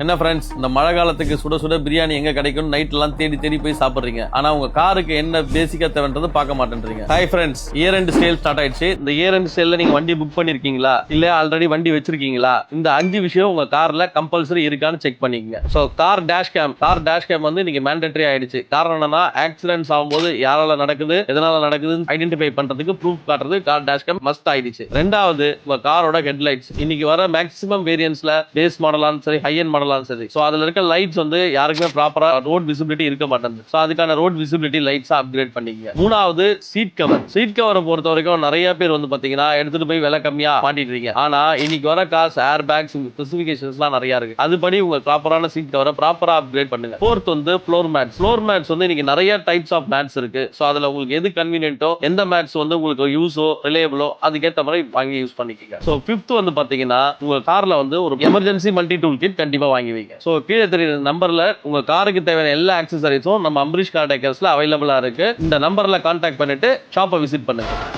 என்ன ஃப்ரெண்ட்ஸ், இந்த மழை காலத்துக்கு சுட சுட பிரியாணி எங்க கிடைக்கும் நைட்லாம் தேடி தேடி போய் சாப்பிடுறீங்க. ஆனா உங்க காருக்கு என்ன பேசிக்கா தேவைன்றது பார்க்க மாட்டேன்றீங்க. Hi friends, year end sale start ஆயிடுச்சு. இந்த இயர் எண்ட் சேல்ல நீங்க வண்டி புக் பண்ணிருக்கீங்களா, இல்ல ஆல்ரெடி வண்டி வச்சிருக்கீங்களா, இந்த 5 விஷயம் உங்க கார்ல கம்பல்சரி இருக்கான்னு செக் பண்ணிக்கங்க. சோ கார் டேஷ் கேம் வந்து நீங்க மேண்டேட்டரி ஆயிடுச்சு. காரணம் என்னன்னா, ஆக்சிடென்ட்ஸ் ஆகும்போது யாரால நடக்குது, எதனால நடக்குதுன்னு ஐடென்டிஃபை பண்றதுக்கு ப்ரூஃப் காட்டுறது கார் டேஷ் கேம் மஸ்ட் ஆயிடுச்சு. ரெண்டாவது, உங்க காரோட ஹெட்லைட்ஸ். இன்னைக்கு வர மேக்ஸிமம் வேரியன்ஸ்ல பேஸ் மாடலான்னு சரி, ஹை எண்ட் சரி, சோ அதுல இருக்க லைட்ஸ் வந்து யாருக்குமே ப்ராப்பரா ரோட் விசிபிலிட்டி இருக்க மாட்டேங்குது. சோ அதுக்கான ரோட் விசிபிலிட்டி லைட்ஸ் அப்கிரேட் பண்ணிக்கங்க. மூணாவது, சீட் கவரை பொறுத்த வரைக்கும் நிறைய பேர் வந்து பாத்தீங்கன்னா எடுத்துட்டு போய் விலை கம்மியா மாட்டிட்டு இருக்கீங்க. ஆனா இன்னைக்கு வர கார்ஸ் ஏர் பேக்ஸ் ஸ்பெசிபிகேஷன்ஸ்லாம் நிறைய இருக்கு. அதுபடி உங்க ப்ராப்பரான சீட் கவரை ப்ராப்பரா அப்கிரேட் பண்ணுங்க. ஃபோர்த் வந்து ஃப்ளோர் மேட்ஸ் வந்து இன்னைக்கு நிறைய டைப்ஸ் ஆஃப் மேட்ஸ் இருக்கு. சோ அதுல உங்களுக்கு எது கன்வீனியன்ட்டோ, எந்த மேட்ஸ் வந்து உங்களுக்கு யூஸோ ரிலேபிளோ அதுக்கேற்ற மாதிரி வாங்கி யூஸ் பண்ணிக்கங்க. சோ ஃபிஃப்த் வந்து பாத்தீங்கன்னா, உங்க கார்ல வந்து ஒரு எமர்ஜென்சி மல்டி டூல் கிட் கண்டிப்பா வாங்கி வைங்க. சோ கீழே தெரியுற நம்பர்ல உங்க காருக்கு தேவையான எல்லா ஆக்சசரிஸும் நம்ம அம்பரீஷ் கார் டெக்கர்ஸ்ல அவைலபிளா இருக்கு. இந்த நம்பர்ல கான்டாக்ட் பண்ணிட்டு ஷாப்பை விசிட் பண்ணுங்க.